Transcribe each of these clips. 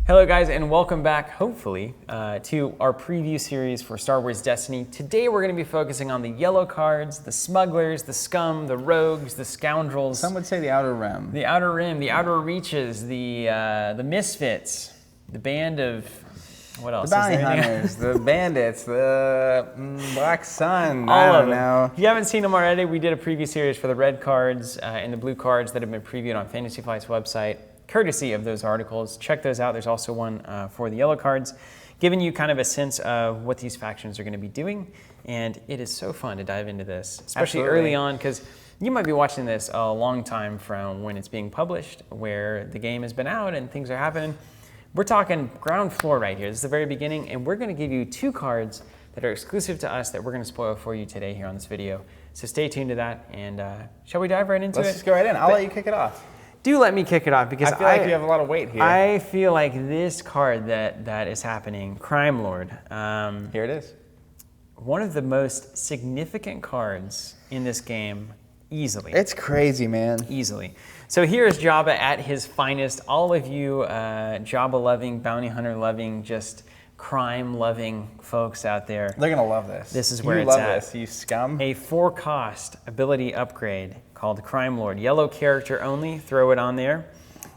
Hello guys, and welcome back, hopefully, to our preview series for Star Wars Destiny. Today we're going to be focusing on the yellow cards, the smugglers, the scum, the rogues, the scoundrels. Some would say the Outer Rim. The Outer Rim, the Outer Reaches, the misfits, the band of... What else? The bounty hunters, the bandits, the Black Sun. All I of don't them. know. If you haven't seen them already, we did a preview series for the red cards and the blue cards that have been previewed on Fantasy Flight's website, courtesy of those articles. Check those out. There's also one for the yellow cards, giving you kind of a sense of what these factions are going to be doing. And it is so fun to dive into this, especially early on, because you might be watching this a long time from when it's being published, where the game has been out and things are happening. We're talking ground floor right here. This is the very beginning, and we're going to give you two cards that are exclusive to us that we're going to spoil for you today here on this video. So stay tuned to that, and shall we dive right into it? Let's just go right in. I'll let you kick it off. Do let me kick it off, because I feel like you have a lot of weight here. I feel like this card that is happening, Crime Lord. Here it is. One of the most significant cards in this game, easily. It's crazy, man. Easily. So here is Jabba at his finest. All of you Jabba-loving, bounty hunter-loving, just crime-loving folks out there. They're going to love this. This is where you it's love at. this, you scum. A 4-cost ability upgrade called Crime Lord. Yellow character only, throw it on there.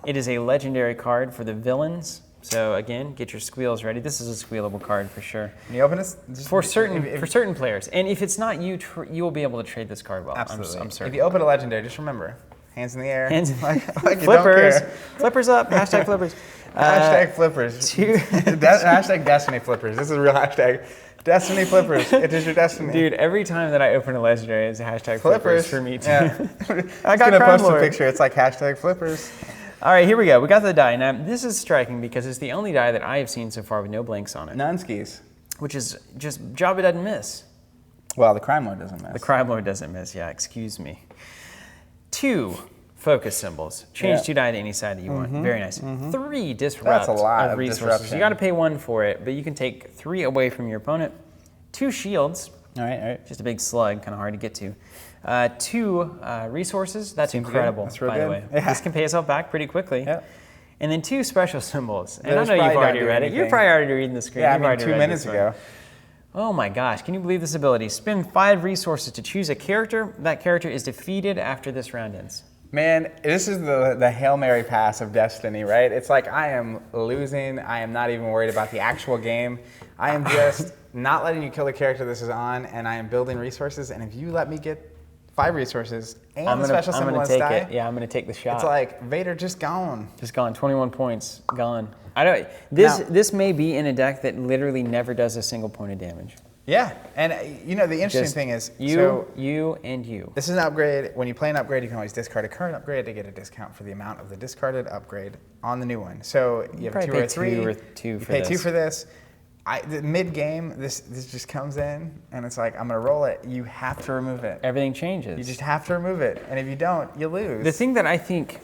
It is a legendary card for the villains. So again, get your squeals ready. This is a squealable card for sure. Can you open this? For certain players. And if it's not you, you will be able to trade this card well. Absolutely. I'm certain. If you open a legendary, just remember, hands in the air. Hands like flippers. You don't care. Flippers up. Hashtag flippers. Hashtag flippers. Hashtag Destiny flippers. This is a real hashtag. Destiny flippers. It is your destiny. Dude, every time that I open a legendary, it's a hashtag flippers for me too. Yeah. I got gonna post a picture. It's like hashtag flippers. All right, here we go. We got the die. Now, this is striking because it's the only die that I have seen so far with no blanks on it. None skis. Which is just, Jabba doesn't miss. Well, the Crime Lord doesn't miss. The Crime Lord doesn't miss, yeah, excuse me. 2 focus symbols. Change 2 die to any side that you want. Very nice. 3 disrupt. That's a lot of resources. disruption. You got to pay 1 for it, but you can take 3 away from your opponent. 2 shields. All right. Just a big slug, kind of hard to get to. 2 resources. That's Seems incredible, good. That's real by the good. way. Yeah. This can pay itself back pretty quickly. Yeah. And then 2 special symbols. And Those I know you've probably already don't do read it. anything. You're probably already reading the screen. Yeah, You've I mean, already 2 read minutes this ago. Oh my gosh, can you believe this ability? Spend 5 resources to choose a character. That character is defeated after this round ends. Man, this is the Hail Mary pass of Destiny, right? It's like I am losing. I am not even worried about the actual game. I am just not letting you kill the character this is on, and I am building resources. And if you let me get 5 resources and the special symbol on take die, it. Yeah, I'm gonna take the shot. It's like Vader just gone. Just gone. 21 points gone. I don't. This may be in a deck that literally never does a single point of damage. Yeah, and you know the interesting thing is you. This is an upgrade. When you play an upgrade, you can always discard a current upgrade to get a discount for the amount of the discarded upgrade on the new one. So you have 2 or 3. You pay 2 for this. Mid game, this just comes in and it's like I'm gonna roll it. You have to remove it. Everything changes. You just have to remove it, and if you don't, you lose. The thing that I think,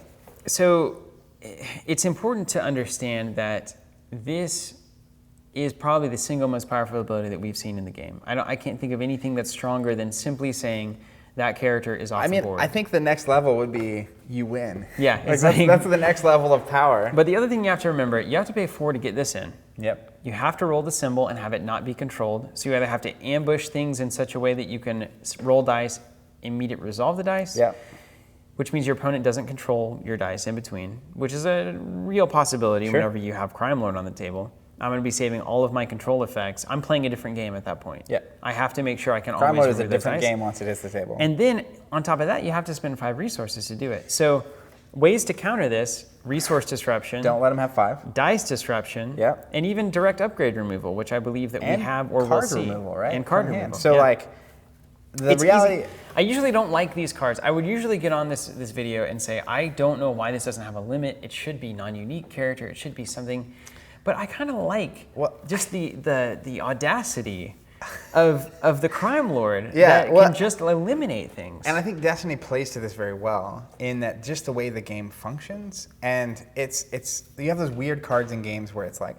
so it's important to understand that this is probably the single most powerful ability that we've seen in the game. I can't think of anything that's stronger than simply saying that character is off the board. I think the next level would be you win. Yeah, that's the next level of power. But the other thing you have to remember, you have to pay 4 to get this in. Yep. You have to roll the symbol and have it not be controlled. So you either have to ambush things in such a way that you can roll dice, immediate resolve the dice. Yep. Which means your opponent doesn't control your dice in between, which is a real possibility whenever you have Crime Lord on the table. I'm going to be saving all of my control effects. I'm playing a different game at that point. Yeah. I have to make sure I can Crime always Lord is a remove those different dice. game once it is the table. And then on top of that, you have to spend 5 resources to do it. So ways to counter this: resource disruption. Don't let them have 5. Dice disruption. Yep. And even direct upgrade removal, which I believe that we have or will see. Card removal, right? And card removal. So like, the reality. Easy. I usually don't like these cards. I would usually get on this video and say, I don't know why this doesn't have a limit. It should be non-unique character. It should be something. But I kind of like just the audacity of the Crime Lord that can just eliminate things. And I think Destiny plays to this very well in that just the way the game functions, and it's you have those weird cards in games where it's like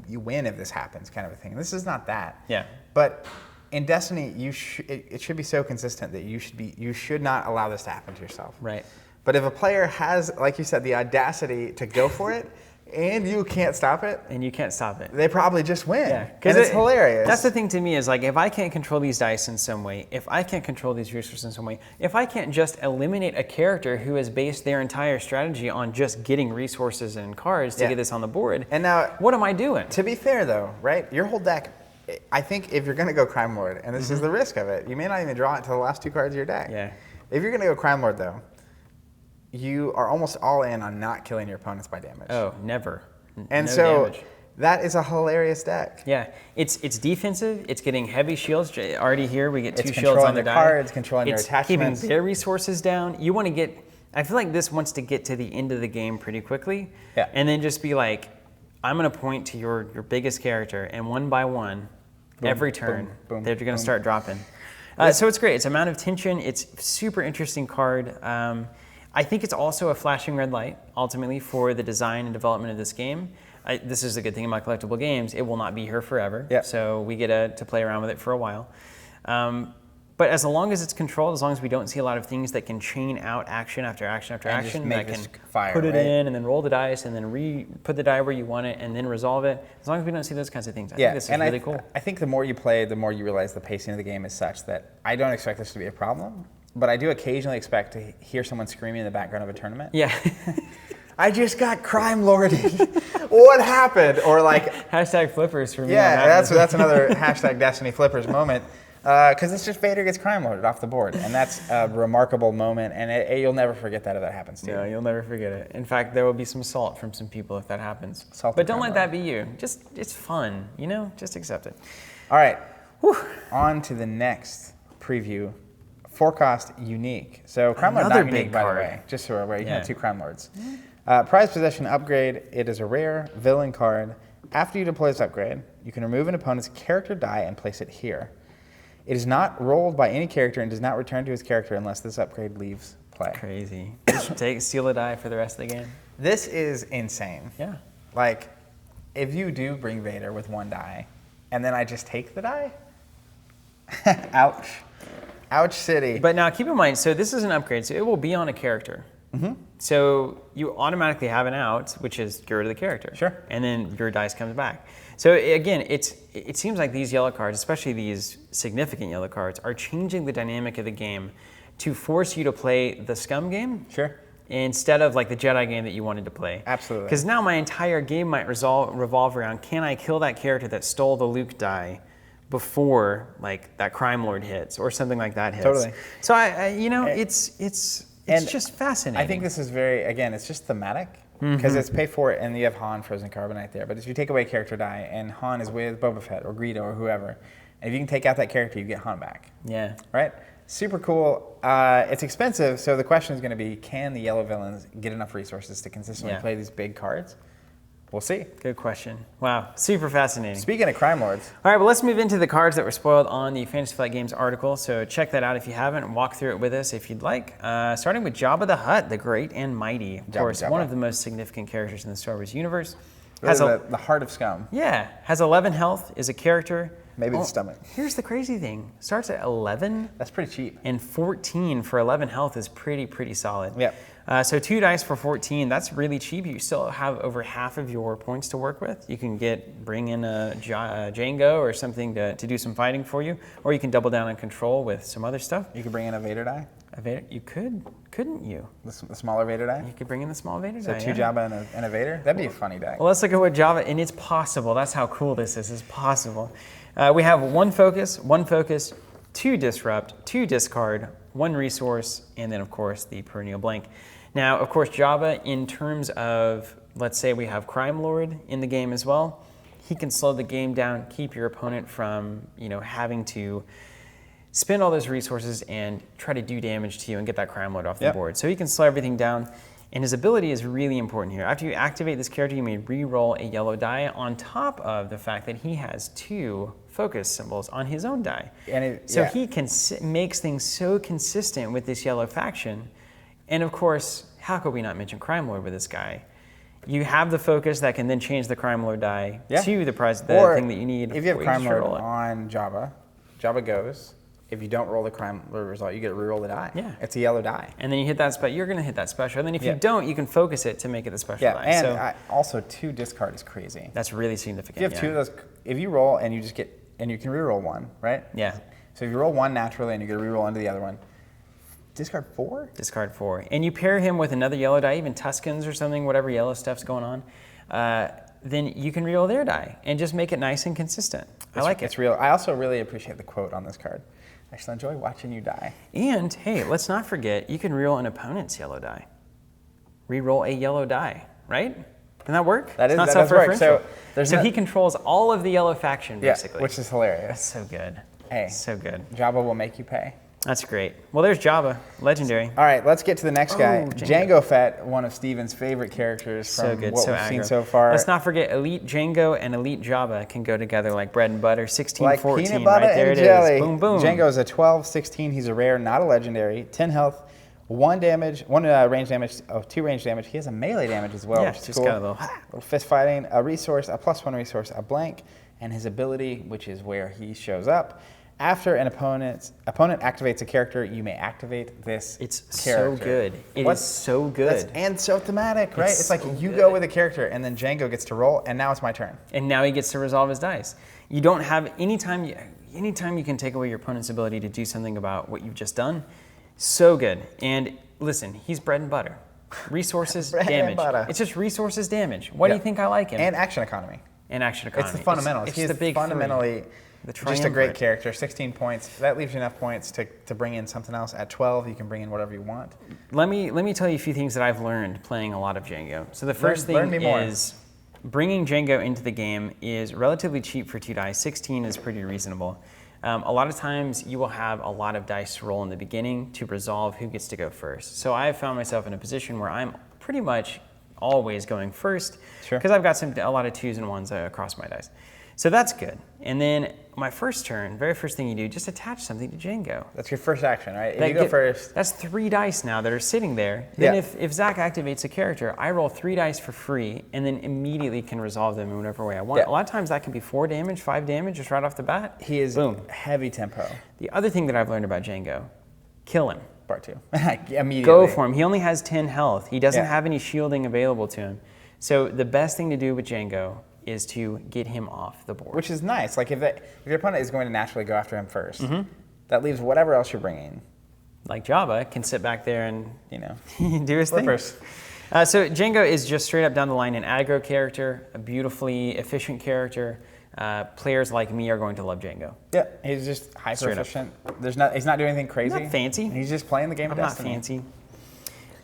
you win if this happens kind of a thing. And this is not that. Yeah. But in Destiny, it should be so consistent that you should not allow this to happen to yourself. Right. But if a player has, like you said, the audacity to go for it, and you can't stop it, and you can't stop it. they probably just win. Yeah, and it's hilarious. That's the thing to me is like, if I can't control these dice in some way, if I can't control these resources in some way, if I can't just eliminate a character who has based their entire strategy on just getting resources and cards to get this on the board, and now, what am I doing? To be fair though, right? Your whole deck, I think if you're going to go Crime Lord, and this is the risk of it, you may not even draw it to the last 2 cards of your deck. Yeah. If you're going to go Crime Lord though, you are almost all in on not killing your opponents by damage. Oh, never. And no so damage. that is a hilarious deck. Yeah, it's defensive. It's getting heavy shields. Already here, we get 2 shields controlling on the the die. cards, controlling your It's attachments. keeping their resources down. You want to get. I feel like this wants to get to the end of the game pretty quickly. Yeah. And then just be like, I'm going to point to your biggest character, and one by one, Boom, every turn, boom, boom, they're going to boom. start dropping. So it's great. It's amount of tension. It's super interesting card. I think it's also a flashing red light, ultimately, for the design and development of this game. This is the good thing about collectible games. It will not be here forever. Yep. So we get to play around with it for a while. But as long as it's controlled, as long as we don't see a lot of things that can chain out action after action after And just action, make that can us fire, put it right? in and then roll the dice and then put the die where you want it and then resolve it. As long as we don't see those kinds of things, I think this is really cool. I think the more you play, the more you realize the pacing of the game is such that I don't expect this to be a problem, but I do occasionally expect to hear someone screaming in the background of a tournament. Yeah. I just got crime lorded. What happened? Or like Hashtag flippers for me. yeah, that's another hashtag Destiny Flippers moment. Because it's just Vader gets crime lorded off the board, and that's a remarkable moment, and you'll never forget that if that happens to you. No, you'll never forget it. In fact, there will be some salt from some people if that happens. Salt But and don't crime let that be you. It's fun, Just accept it. All right, on to the next preview. 4-cost unique. So crime lord Another not unique, big by card. the way. Just so we're aware, you can Yeah. have 2 crime lords. Prize possession upgrade. It is a rare villain card. After you deploy this upgrade, you can remove an opponent's character die and place it here. It is not rolled by any character and does not return to his character unless this upgrade leaves play. Crazy. Just steal a die for the rest of the game. This is insane. Yeah. Like, if you do bring Vader with 1 die, and then I just take the die, ouch. Ouch city. But now keep in mind, so this is an upgrade, so it will be on a character. So you automatically have an out, which is get rid of the character. Sure. And then your dice comes back. So again, it seems like these yellow cards, especially these significant yellow cards, are changing the dynamic of the game to force you to play the Scum game. Sure. Instead of like the Jedi game that you wanted to play. Absolutely. Because now my entire game might revolve around, can I kill that character that stole the Luke die before like that crime lord hits or something like that hits? Totally. So it's just fascinating. I think this is it's just thematic. Because it's pay for it, and you have Han Frozen Carbonite there. But if you take away character die, and Han is with Boba Fett or Greedo or whoever, and if you can take out that character, you get Han back. Yeah. Right? Super cool. It's expensive, so the question is going to be, can the yellow villains get enough resources to consistently play these big cards? We'll see. Good question. Wow, super fascinating. Speaking of crime lords. All right, well, let's move into the cards that were spoiled on the Fantasy Flight Games article. So check that out if you haven't. Walk through it with us if you'd like. Starting with Jabba the Hutt, the Great and Mighty. Of course, one of the most significant characters in the Star Wars universe. Really the heart of Scum. Yeah, has 11 health, is a character. Maybe the stomach. Here's the crazy thing. Starts at 11. That's pretty cheap. And 14 for 11 health is pretty solid. Yep. So 2 dice for 14, that's really cheap. You still have over half of your points to work with. You can bring in a Jango or something to do some fighting for you, or you can double down on control with some other stuff. You could bring in a Vader die? You couldn't you? The smaller Vader die? You could bring in the small Vader So die. 2 Jabba and a Vader? That'd be a funny deck. Well, let's look at what Jabba, and it's possible. That's how cool this is. It's possible. We have 1 focus, 2 disrupt, 2 discard, 1 resource, and then, of course, the perennial blank. Now, of course, Jabba, in terms of, let's say we have Crime Lord in the game as well, he can slow the game down, keep your opponent from, having to spend all those resources and try to do damage to you and get that Crime Lord off the board. So he can slow everything down, and his ability is really important here. After you activate this character, you may re-roll a yellow die on top of the fact that he has 2 focus symbols on his own die. He can makes things so consistent with this yellow faction. And of course, how could we not mention Crime Lord with this guy? You have the focus that can then change the Crime Lord die to the thing that you need. If you have Crime Lord on Jabba, Jabba goes, if you don't roll the crime result, you get to reroll the die. Yeah. It's a yellow die. And then you hit that spell, you're going to hit that special. And then if Yeah. you don't, you can focus it to make it the special die. And So also 2 discard is crazy. that's really significant. If you have 2 of those, if you roll and you just get, and you can reroll 1, right? Yeah. So if you roll 1 naturally and you get to reroll into the other one, discard 4? Discard 4. And you pair him with another yellow die, even Tuscans or something, whatever yellow stuff's going on, then you can reroll their die and just make it nice and consistent. I like it. It's real. I also really appreciate the quote on this card. I actually enjoy watching you die. And hey, let's not forget, you can reroll an opponent's yellow die. Reroll a yellow die, right? Can that work? That It's not does work. self-referential. So he he controls all of the yellow faction, basically. which is hilarious. That's so good. Hey, So good. Jabba will make you pay. That's great. Well, there's Jabba, legendary. All right, let's get to the next guy. Oh, Jango. Jango Fett, one of Steven's favorite characters from So good, what so we've seen aggro. so far. Let's not forget Elite Jango and Elite Jabba can go together like bread and butter. 16, like 14, peanut butter right there and it jelly. is. Boom, boom. Jango is a 12, 16. He's a rare, not a legendary. 10 health, 1 damage, 1 range damage, 2 range damage. He has a melee damage as well, Yeah, which is just cool. got a little fist fighting, a resource, a +1 resource, a blank, and his ability, which is where he shows up. After an opponent activates a character, you may activate this It's character. so good. It is so good. And so thematic, right? It's like so you good. go with a character, and then Jango gets to roll, and now it's my turn. And now he gets to resolve his dice. You don't have anytime you can take away your opponent's ability to do something about what you've just done. So good. And listen, he's bread and butter. Resources, Bread and damage. butter. It's just resources, damage. Why do you think I like him? And action economy. And action economy. It's the fundamentals. It's He's the big fundamentally The just a great triumvirate. character. 16 points. That leaves you enough points to bring in something else. At 12, you can bring in whatever you want. Let me tell you a few things that I've learned playing a lot of Jango. So the first Learn thing me more. is bringing Jango into the game is relatively cheap for 2 dice. 16 is pretty reasonable. A lot of times you will have a lot of dice to roll in the beginning to resolve who gets to go first. So I have found myself in a position where I'm pretty much always going first Sure. because I've got a lot of 2s and 1s across my dice. So that's good. And then my first turn, very first thing you do, just attach something to Jango. That's your first action, right? If you go first. That's 3 dice now that are sitting there. Then Yeah. if Zach activates a character, I roll 3 dice for free and then immediately can resolve them in whatever way I want. Yeah. A lot of times that can be 4 damage, 5 damage, just right off the bat. He is Boom. heavy tempo. The other thing that I've learned about Jango, kill him. Part 2. Immediately. Go for him. He only has 10 health. He doesn't Yeah. have any shielding available to him. So the best thing to do with Jango is to get him off the board. Which is nice. Like if your opponent is going to naturally go after him first, Mm-hmm. that leaves whatever else you're bringing. Like Jabba can sit back there and do his Flippers. thing. So Jango is just straight up down the line an aggro character, a beautifully efficient character. Players like me are going to love Jango. Yeah, he's just hyper Straight up. efficient. He's not doing anything crazy. Not fancy. He's just playing the game I'm of not Destiny. fancy.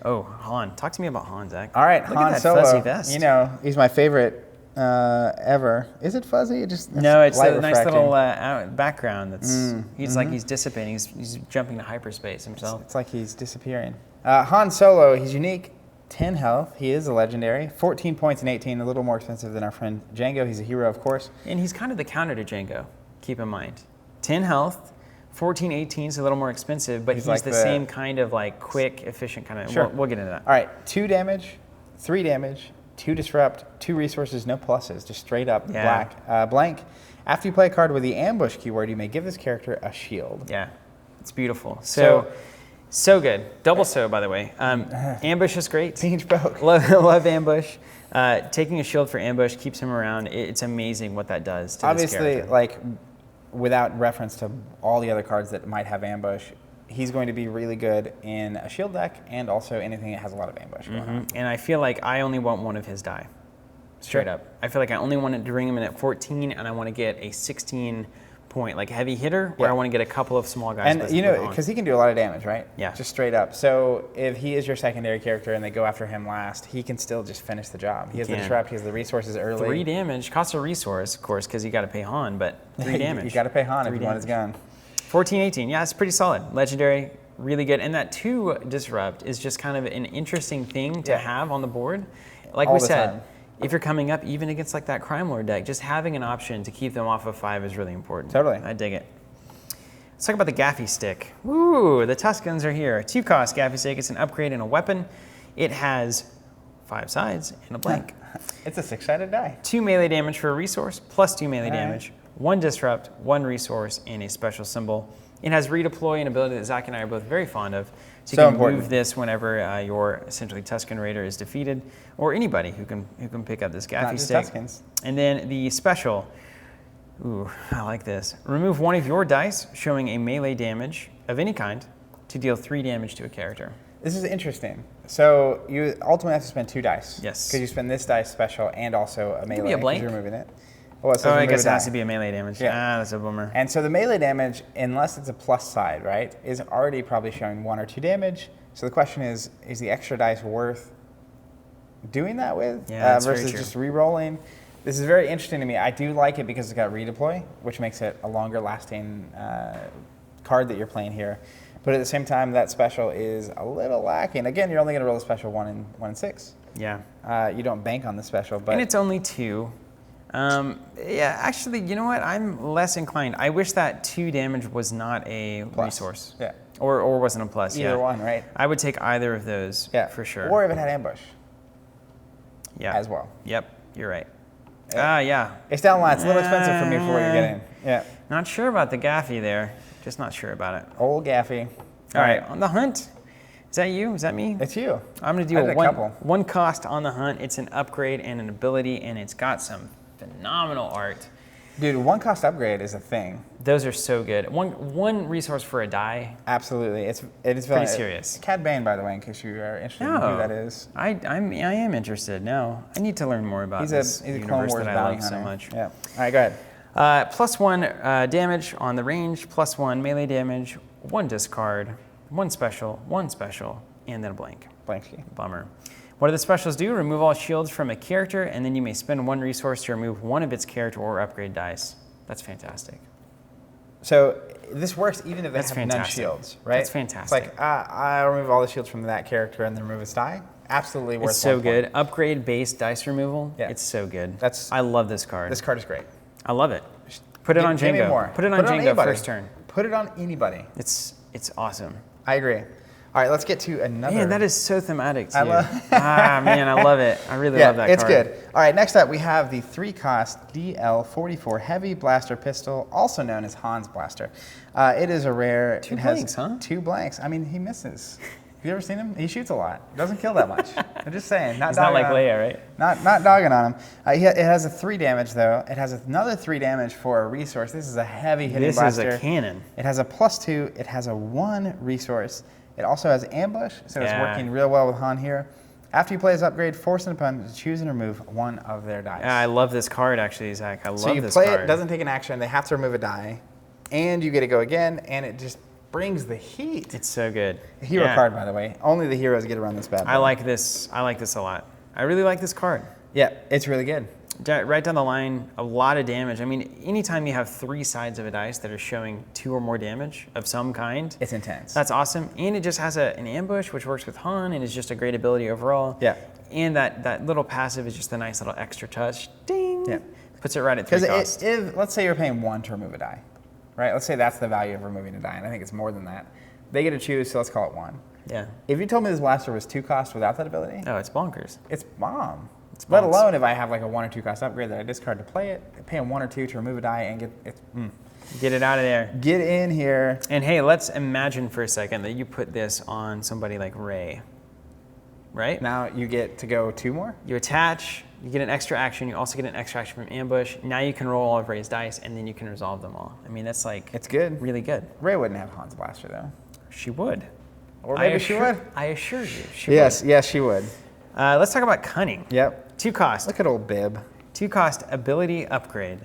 Oh, Han. Talk to me about Han, Zach. All right, Look Han at that Solo. fuzzy vest. You know, he's my favorite ever. Is it fuzzy? It's No, it's light a nice refracting. little background. That's he's like he's dissipating. He's jumping to hyperspace himself. It's like he's disappearing. Han Solo, he's unique. 10 health. He is a legendary. 14 points and 18, a little more expensive than our friend Jango. He's a hero, of course. And he's kind of the counter to Jango. Keep in mind, 10 health. 14, 18 is a little more expensive, but he's like the the- same kind of like quick, efficient kind of. Sure. We'll get into that. All right, 2 damage, 3 damage, 2 disrupt, 2 resources, no pluses, just straight up Yeah. blank. After you play a card with the ambush keyword, you may give this character a shield. Yeah, it's beautiful. So good. Double so, by the way. Ambush is great. Beans broke. Love ambush. Taking a shield for ambush keeps him around. It's amazing what that does to this Obviously, character. like, without reference to all the other cards that might have ambush, he's going to be really good in a shield deck and also anything that has a lot of ambush going on. And I feel like I only want one of his die. Straight Sure. up. I feel like I only want to bring him in at 14, and I want to get a 16 point, like heavy hitter, where Yeah. I want to get a couple of small guys. And, with- you know, with on. because he can do a lot of damage, right? Yeah. Just straight up. So if he is your secondary character and they go after him last, he can still just finish the job. He has the can. disrupt, he has the resources early. 3 damage, costs a resource, of course, because you got to pay Han, but 3 damage. You got to pay Han if 3 you want his damage. gun. 14, 18, yeah, it's pretty solid. Legendary, really good. And that 2 disrupt is just kind of an interesting thing to Yeah. have on the board. Like All we the said, time. if you're coming up even against like that Crime Lord deck, just having an option to keep them off of 5 is really important. Totally. I dig it. Let's talk about the Gaffey Stick. Woo, the Tuscans are here. 2 cost Gaffey Stick. It's an upgrade and a weapon. It has 5 sides and a blank. It's a 6-sided die. 2 melee damage for a resource, plus 2 melee All right. damage, 1 disrupt, 1 resource, and a special symbol. It has redeploy, an ability that Zach and I are both very fond of. So you So can important. move this whenever your essentially Tusken Raider is defeated, or anybody who can pick up this Not Gaffey just Stick. Tuskens. And then the special. Ooh, I like this. Remove one of your dice showing a melee damage of any kind to deal 3 damage to a character. This is interesting. So you ultimately have to spend 2 dice. Yes. Because you spend this dice special and also a melee. be a 'cause blank. You're removing it. Well, it says Oh, I remove guess a it has die. to be a melee damage. Yeah. Ah, that's a bummer. And so the melee damage, unless it's a plus side, right, is already probably showing 1 or 2 damage. So the question is the extra dice worth doing that with Yeah, that's very versus true. just re-rolling? This is very interesting to me. I do like it because it's got redeploy, which makes it a longer lasting card that you're playing here. But at the same time, that special is a little lacking. Again, you're only going to roll a special 1 in 6. Yeah. You don't bank on the special, but And it's only 2. Yeah, actually, you know what? I'm less inclined. I wish that 2 damage was not a plus. resource. Yeah. Or wasn't a plus. Either yeah. one, right? I would take either of those. Yeah, For sure. Or if it had ambush yeah. as well. Yep. You're right. Yeah. Yeah. It's down the line. It's a little expensive for me for what you're getting. Yeah. Not sure about the Gaffey there. Just not sure about it. Old Gaffey. All right. On the hunt. Is that you? Is that me? It's you. I'm going to I do did a a couple. one cost on the hunt. It's an upgrade and an ability, and it's got some phenomenal art. Dude, 1 cost upgrade is a thing. Those are so good. One resource for a die. Absolutely. It is Pretty serious. Cad Bane, by the way, in case you are interested in who that is. I am interested now. I need to learn more about He's this a Clone universe Wars that I bounty love so hunter. much. Yeah. All right, go ahead. +1 damage on the range, +1 melee damage, 1 discard, 1 special, and then a blank. Blank ski. Bummer. What do the specials do? Remove all shields from a character, and then you may spend 1 resource to remove 1 of its character or upgrade dice. That's fantastic. So this works even if they That's have none fantastic. shields, right? That's fantastic. It's like, I'll remove all the shields from that character and then remove its die. Absolutely worth It's so 1 point. good. Upgrade-based dice removal. Yeah. It's so good. That's- I love this card. This card is great. I love it. Put it on Give me Jango. more. Put it on Jango anybody. first turn. Put it on anybody. It's awesome. I agree. All right, let's get to another. Man, that is so thematic too. I love- Man, I love it. I really love that it's card. good. All right, next up we have the 3-cost DL44 Heavy Blaster Pistol, also known as Han's Blaster. It is a rare. 2 it has blanks, huh? 2 blanks. I mean, he misses. Have you ever seen him? He shoots a lot. Doesn't kill that much. I'm just saying. He's not like Leia, right? Not dogging on him. It has a 3 damage though. It has another 3 damage for a resource. This is a heavy hitting This blaster. is a cannon. It has a +2. It has a 1 resource. It also has ambush, so it's Yeah. working real well with Han here. After you play his upgrade, force an opponent to choose and remove 1 of their dice. I love this card actually, Zach. I love So you this play card. it, doesn't take an action. They have to remove a die, and you get to go again, and it just brings the heat. It's so good. Hero Yeah. card, by the way. Only the heroes get to run this bad boy. I like this. I like this a lot. I really like this card. Yeah, it's really good. Right down the line, a lot of damage. I mean, anytime you have 3 sides of a dice that are showing 2 or more damage of some kind, It's intense. that's awesome. And it just has an ambush, which works with Han, and is just a great ability overall. Yeah. And that little passive is just a nice little extra touch. Ding. Yeah. Puts it right at 3 Because cost. if let's say you're paying 1 to remove a die, right? Let's say that's the value of removing a die, and I think it's more than that. They get to choose, so let's call it 1. Yeah. If you told me this blaster was 2 cost without that ability, Oh, it's bonkers. it's bomb. It's Let bonks. alone if I have like a 1 or 2 cost upgrade that I discard to play it, paying 1 or 2 to remove a die and get it. Get it out of there. Get in here. And hey, let's imagine for a second that you put this on somebody like Rey, right? Now you get to go 2 more. You attach, you get an extra action, you also get an extra action from ambush. Now you can roll all of Rey's dice, and then you can resolve them all. I mean, that's like It's good. really good. Ray wouldn't have Han's blaster though. She would. Or maybe she would. I assure you, she Yes, yes, she would. would. Let's talk about cunning. Yep. 2 cost. Look at old Bib. 2 cost ability upgrade.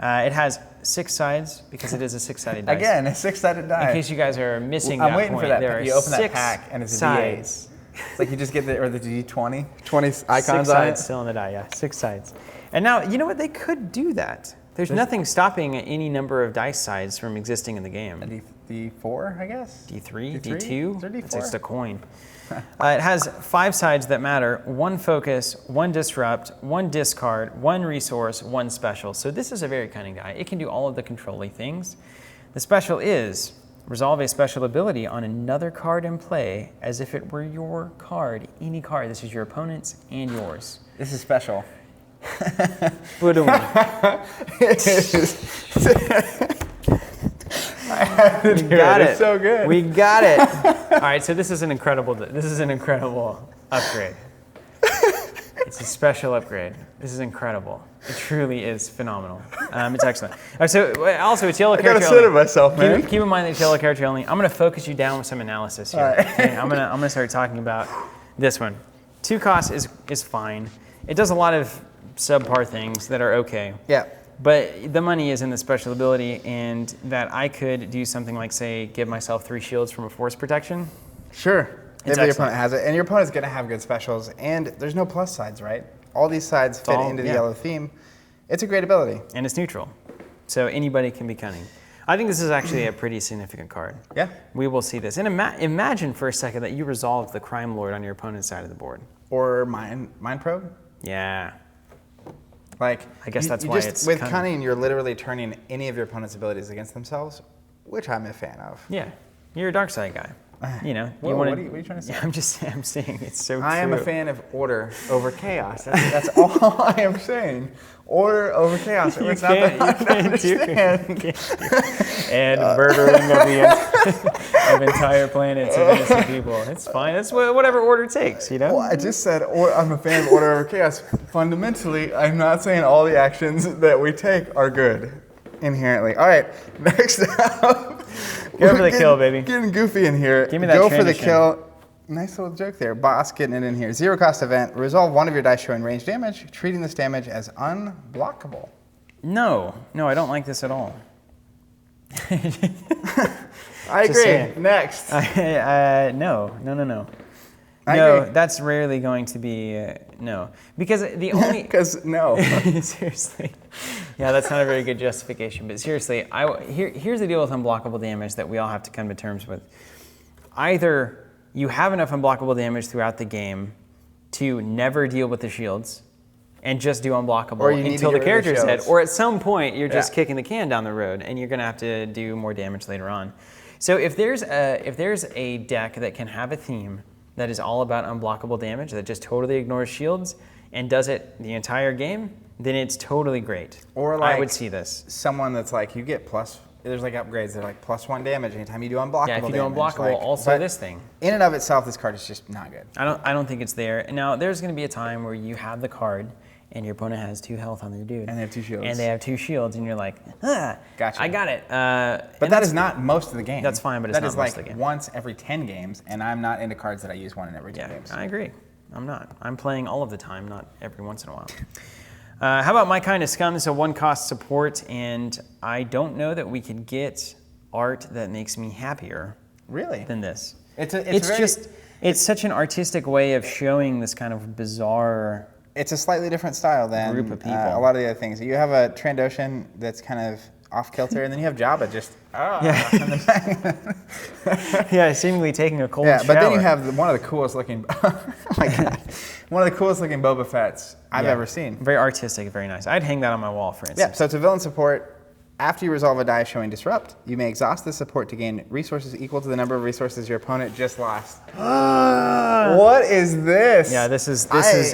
It has 6 sides because it is a 6-sided dice. Again, a 6-sided die. In case you guys are missing I'm that waiting point, for that. there are You open that 6 pack and it's a sides. D8. It's like you just get the D20, 20 icons 6 on sides it. still in the die, yeah. 6 sides. And now, you know what? They could do that. There's nothing stopping any number of dice sides from existing in the game. A D4, I guess. D3, D3? D2? Is there It's D4? just a coin. It has 5 sides that matter: 1 focus, 1 disrupt, 1 discard, 1 resource, 1 special. So this is a very cunning die. It can do all of the controlling things. The special is resolve a special ability on another card in play as if it were your card, any card. This is your opponent's and yours. This is special. Boom. had to do got it. It's so good. We got it. All right, so this is an incredible upgrade. It's a special upgrade. This is incredible. It truly is phenomenal. It's excellent. All right, so also it's yellow character only. I gotta sit it myself, man. Keep in mind that it's yellow character only. I'm gonna focus you down with some analysis here. Right. Okay? I'm gonna start talking about this one. 2 cost is fine. It does a lot of subpar things that are okay. Yeah. But the money is in the special ability, and that I could do something like, say, give myself 3 shields from a force protection. Sure. If It's your excellent. opponent has it. And your opponent's going to have good specials. And there's no plus sides, right? All these sides fit into the yellow theme. It's a great ability. And it's neutral. So anybody can be cunning. I think this is actually a pretty significant card. Yeah. We will see this. And imagine for a second that you resolved the Crime Lord on your opponent's side of the board. Or Mind Probe. Yeah. Like, I guess that's you why just, it's with cunning. cunning, you're literally turning any of your opponent's abilities against themselves, which I'm a fan of. Yeah. You're a dark side guy. You know, Whoa, you want what are you trying to say? Yeah, I'm saying it's so true. I am a fan of order over chaos. That's all I am saying. Order over chaos. You It's not that hard to can't do understand. And murdering of entire planets of innocent people. It's fine. That's whatever order takes, you know? Well, I just said I'm a fan of order over chaos. Fundamentally, I'm not saying all the actions that we take are good inherently. All right, next up. Go for the kill, baby. Getting goofy in here. Give me that Go for the transition. kill. Nice little joke there. Boss getting it in here. 0 cost event. Resolve 1 of your dice showing range damage, treating this damage as unblockable. No, I don't like this at all. I Just agree. saying. Next. No. I No, agree. that's rarely going to be no. Because the only Because no. seriously, yeah, that's not a very good justification. But seriously, here's the deal with unblockable damage that we all have to come to terms with. Either you have enough unblockable damage throughout the game to never deal with the shields and just do unblockable Or you need to until get the rid of the character's dead, shields. or at some point you're just Yeah. kicking the can down the road and you're going to have to do more damage later on. So if there's a deck that can have a theme that is all about unblockable damage, that just totally ignores shields and does it the entire game, then it's totally great. Or like I would see this. someone that's like, you get there's like upgrades that are like +1 damage anytime you do unblockable Yeah, if you do damage. unblockable, Like, also but this thing. In and of itself, this card is just not good. I don't think it's there. Now, there's going to be a time where you have the card and your opponent has 2 health on their dude. And they have 2 shields. And they have 2 shields, and you're like, Gotcha. I got it. But that is not most of the game. That's fine, but it's that not is most like of the game. once every 10 games, and I'm not into cards that I use 1 in every 10 Yeah, games. I agree. I'm not. I'm playing all of the time, not every once in a while. How about My Kind of Scum? This is a 1-cost support, and I don't know that we could get art that makes me happier Really? than this. It's such an artistic way of showing this kind of bizarre. It's a slightly different style than Group of people. a lot of the other things. You have a Trandoshan that's kind of off kilter, and then you have Jabba just Yeah, seemingly taking a cold yeah. shower. But then you have one of the coolest looking, oh my god, one of the coolest looking Boba Fett's I've Yeah. ever seen. Very artistic, very nice. I'd hang that on my wall, for instance. Yeah, so it's a villain support. After you resolve a die showing Disrupt, you may exhaust this support to gain resources equal to the number of resources your opponent just lost. What is this? Yeah, this is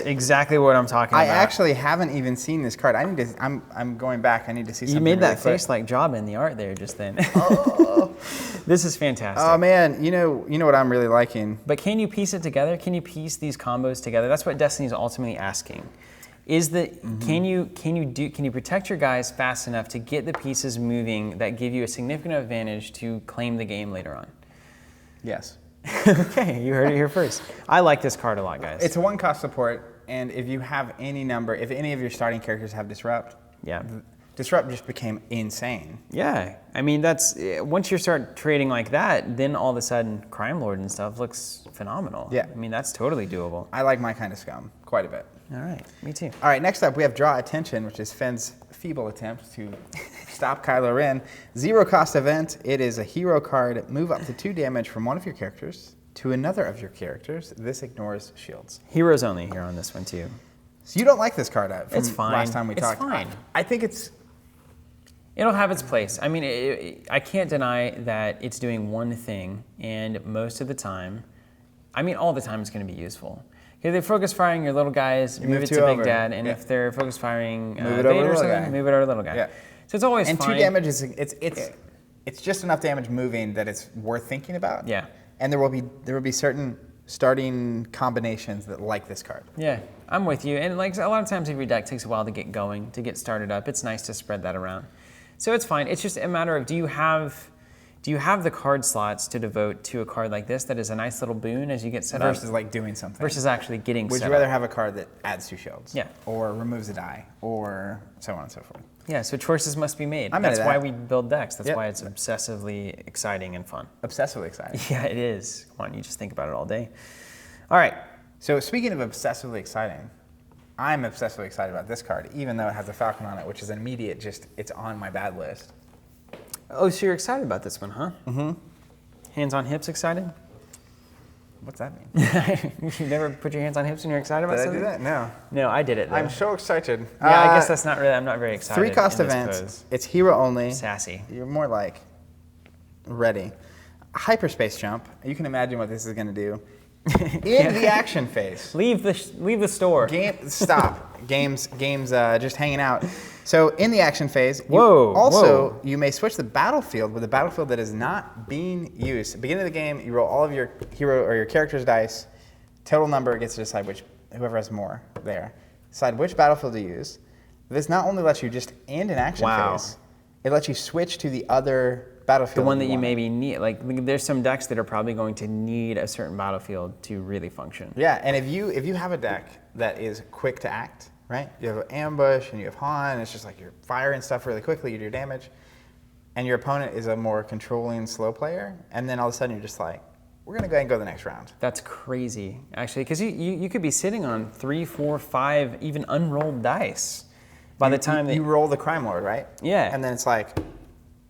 exactly what I'm talking I about. actually haven't even seen this card. I need to. I'm going back. I need to see something. You made that really quick. face like Jabba in the art there just then. Oh. This is fantastic. Oh man, you know what I'm really liking. But can you piece it together? Can you piece these combos together? That's what Destiny's ultimately asking. Is that can you protect your guys fast enough to get the pieces moving that give you a significant advantage to claim the game later on? Yes. Okay, you heard it here first. I like this card a lot, guys. It's a 1-cost support, and if you have any number, if any of your starting characters have Disrupt, yeah. Disrupt just became insane. Yeah, I mean that's once you start trading like that, then all of a sudden Crime Lord and stuff looks phenomenal. Yeah. I mean that's totally doable. I like My Kind of Scum quite a bit. All right, me too. All right, next up we have Draw Attention, which is Fenn's feeble attempt to stop Kylo Ren. 0-cost event. It is a hero card. Move up to 2 damage from one of your characters to another of your characters. This ignores shields. Heroes only here on this one too. So you don't like this card from It's fine. last time we It's talked. fine. I think it's It'll have its place. I mean, I can't deny that it's doing one thing, and most of the time, I mean, all the time it's going to be useful. If they're focus firing your little guys, move it to 2 Big over. Dad, and Yeah. if they're focus firing Move it over Vader or little something, guy. move it over to little guy. Yeah. So it's always and fine. 2 damage is it's it's just enough damage moving that it's worth thinking about. Yeah. And there will be certain starting combinations that like this card. Yeah, I'm with you. And like a lot of times if your deck takes a while to get going, to get started up, it's nice to spread that around. So it's fine. It's just a matter of do you have the card slots to devote to a card like this that is a nice little boon as you get set up? Versus like doing something. Versus actually getting Would set you rather up. have a card that adds 2 shields? Yeah. Or removes a die, or so on and so forth. Yeah, so choices must be made. I'm That's into why that. we build decks. That's Yep. why it's obsessively exciting and fun. Obsessively exciting. Yeah, it is. Come on, you just think about it all day. All right. So speaking of obsessively exciting, I'm obsessively excited about this card, even though it has a falcon on it, which is an immediate it's on my bad list. Oh, so you're excited about this one, huh? Mm-hmm. Hands on hips excited? What's that mean? You never put your hands on hips when you're excited about Did I something? do that? No. No, I did it though. I'm so excited. Yeah, I guess that's not really, I'm not very excited. 3 cost in this events. pose. It's hero only. Sassy. You're more like ready. Hyperspace jump. You can imagine what this is going to do. In the action phase. Leave the store. Stop. Games just hanging out. So in the action phase, you may switch the battlefield with a battlefield that is not being used. At the beginning of the game, you roll all of your hero or your character's dice. Total number gets to decide whoever has more there. Decide which battlefield to use. This not only lets you just end an action phase, it lets you switch to the other battlefield. The one that you maybe need. Like there's some decks that are probably going to need a certain battlefield to really function. Yeah, and if you have a deck that is quick to act, right? You have an ambush and you have Han, and it's just like you're firing stuff really quickly, you do damage, and your opponent is a more controlling slow player, and then all of a sudden you're just like, we're gonna go ahead and go the next round. That's crazy, actually, because you could be sitting on 3, 4, 5 even unrolled dice by the time that you roll the Crime Lord, right? Yeah. And then it's like,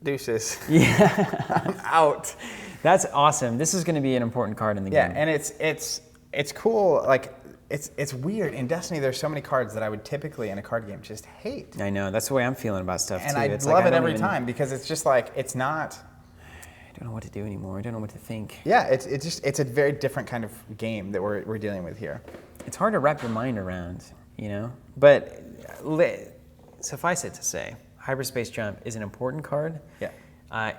deuces. Yeah. I'm out. That's awesome. This is going to be an important card in the game. Yeah, and it's cool. Like it's weird in Destiny. There's so many cards that I would typically in a card game just hate. I know. That's the way I'm feeling about stuff And too. I It's love like, it every time because it's just like it's not. I don't know what to do anymore. I don't know what to think. Yeah, it's a very different kind of game that we're dealing with here. It's hard to wrap your mind around, But suffice it to say, Hyperspace Jump is an important card. Yeah.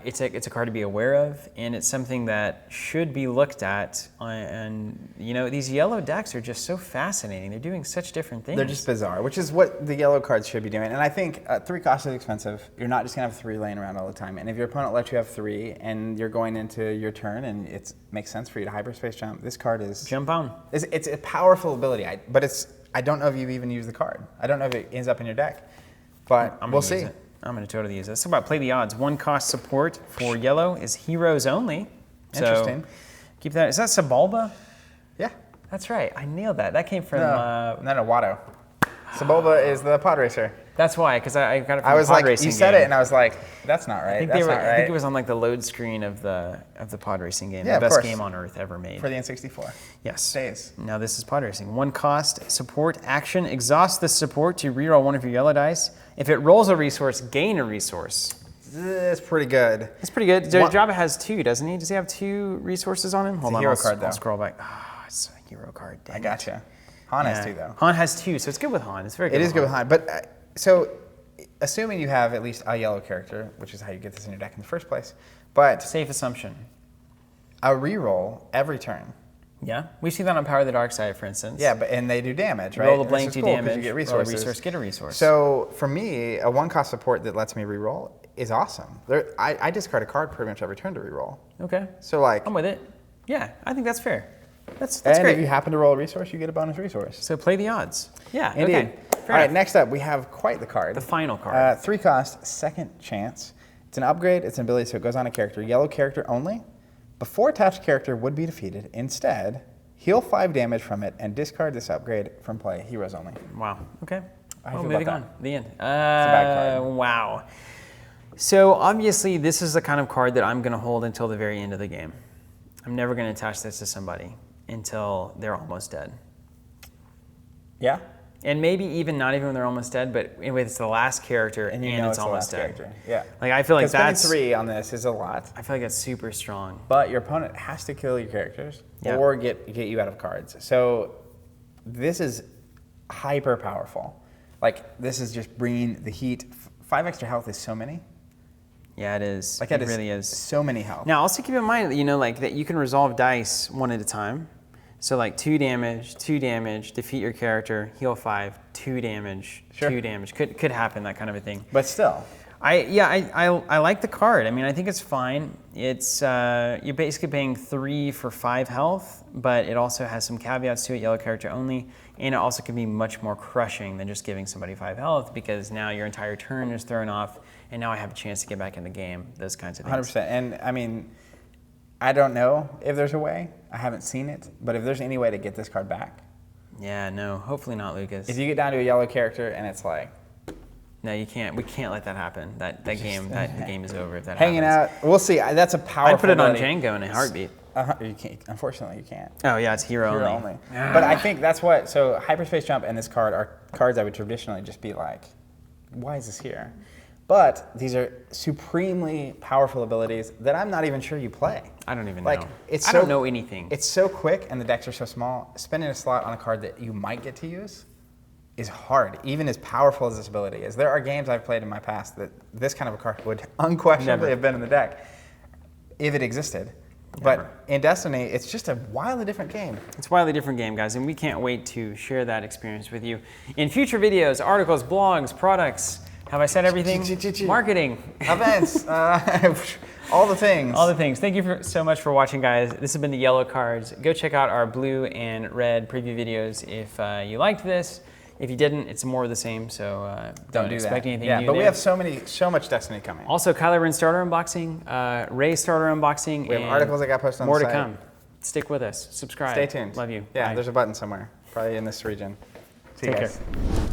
It's a card to be aware of, and it's something that should be looked at. And these yellow decks are just so fascinating. They're doing such different things. They're just bizarre, which is what the yellow cards should be doing. And I think 3 cost is expensive. You're not just gonna have 3 laying around all the time. And if your opponent lets you have 3, and you're going into your turn, and it makes sense for you to Hyperspace Jump, this card is jump on. It's a powerful ability, but I don't know if you even use the card. I don't know if it ends up in your deck, but we'll see. I'm going to totally use this. So about play the odds. 1 cost support for yellow is heroes only. Interesting. So keep that. Is that Sebulba? Yeah. That's right. I nailed that. That came from. No, Watto. Sebulba is the pod racer. That's why, because I got it from I was the pod like, racing you said game. it, and I was like, that's not right. I think it was on like the load screen of the pod racing game. Yeah, the of best course. game on earth ever made. For the N64. Yes. Stays. Now this is pod racing. 1 cost support action. Exhaust this support to reroll 1 of your yellow dice. If it rolls a resource, gain a resource. It's pretty good. It's pretty good. Jabba has 2, doesn't he? Does he have 2 resources on him? Hold a on, hero I'll card, though. I'll scroll back. It's a hero card. Dang I gotcha. Han has 2, though. Han has 2, so it's good with Han. It's very good. It is good with Han. But so, assuming you have at least a yellow character, which is how you get this in your deck in the first place, but Safe assumption. a reroll every turn. Yeah, we see that on Power of the Dark Side, for instance. Yeah, and they do damage, right? Roll a This blank, is do cool 'cause damage. You get Roll a resources. resource, get a resource. So for me, a 1 cost support that lets me reroll is awesome. I discard a card pretty much every turn to reroll. Okay. So like, I'm with it. Yeah, I think that's fair. That's and great. if you happen to roll a resource, you get a bonus resource. So play the odds. Yeah, Indeed. okay. Fair All right, enough. next up we have quite the card. The final card. 3 cost, second chance. It's an upgrade. It's an ability, so it goes on a character. Yellow character only. Before attached character would be defeated. Instead, heal 5 damage from it and discard this upgrade from play. Heroes only. Wow. Okay. How do you Well, feel moving about on. The end. bad card. Wow. So obviously, this is the kind of card that I'm going to hold until the very end of the game. I'm never going to attach this to somebody until they're almost dead. Yeah? And maybe even not even when they're almost dead, but anyway, it's the last character and, you know it's the almost last dead. character. Yeah. Like I feel like Spending that's 3 on this is a lot. I feel like that's super strong. But your opponent has to kill your characters Yeah. or get you out of cards. So this is hyper powerful. Like this is just bringing the heat. 5 extra health is so many. Yeah, it is. Like it that really is. so many health. Now, also keep in mind that, like that you can resolve dice one at a time. So like 2 damage, defeat your character, heal 5, 2 damage, Sure. 2 damage. Could happen, that kind of a thing. But still. I like the card. I mean, I think it's fine. It's you're basically paying 3 for 5 health, but it also has some caveats to it, yellow character only, and it also can be much more crushing than just giving somebody 5 health, because now your entire turn is thrown off, and now I have a chance to get back in the game, those kinds of things. 100%. And I mean, I don't know if there's a way. I haven't seen it, but if there's any way to get this card back. Yeah, no, hopefully not, Lucas. If you get down to a yellow character and it's like, no, you can't. We can't let that happen. The game is over if that hanging happens. out. We'll see. That's a powerful. I'd put it on ability. Jango in a heartbeat. You can't. Unfortunately, you can't. Oh yeah, it's hero Hero only. only. But I think that's what. So hyperspace jump and this card are cards I would traditionally just be like, why is this here? But these are supremely powerful abilities that I'm not even sure you play. I don't even Like, know. it's I so- don't know anything. It's so quick and the decks are so small. Spending a slot on a card that you might get to use is hard, even as powerful as this ability is. There are games I've played in my past that this kind of a card would unquestionably Never. have been in the deck if it existed. Never. But in Destiny, it's just a wildly different game. It's a wildly different game, guys, and we can't wait to share that experience with you in future videos, articles, blogs, products. Have I said everything? Marketing. Events, all the things. All the things. Thank you so much for watching, guys. This has been the Yellow Cards. Go check out our blue and red preview videos if you liked this. If you didn't, it's more of the same, so don't do expect that. anything Yeah, new but there. we have so much Destiny coming. Also, Kylo Ren starter unboxing, Rey starter unboxing. We have and articles that got posted on more the to site. come. Stick with us. Subscribe. Stay tuned. Love you. Yeah, Bye. there's a button somewhere, probably in this region. See you Take guys. care.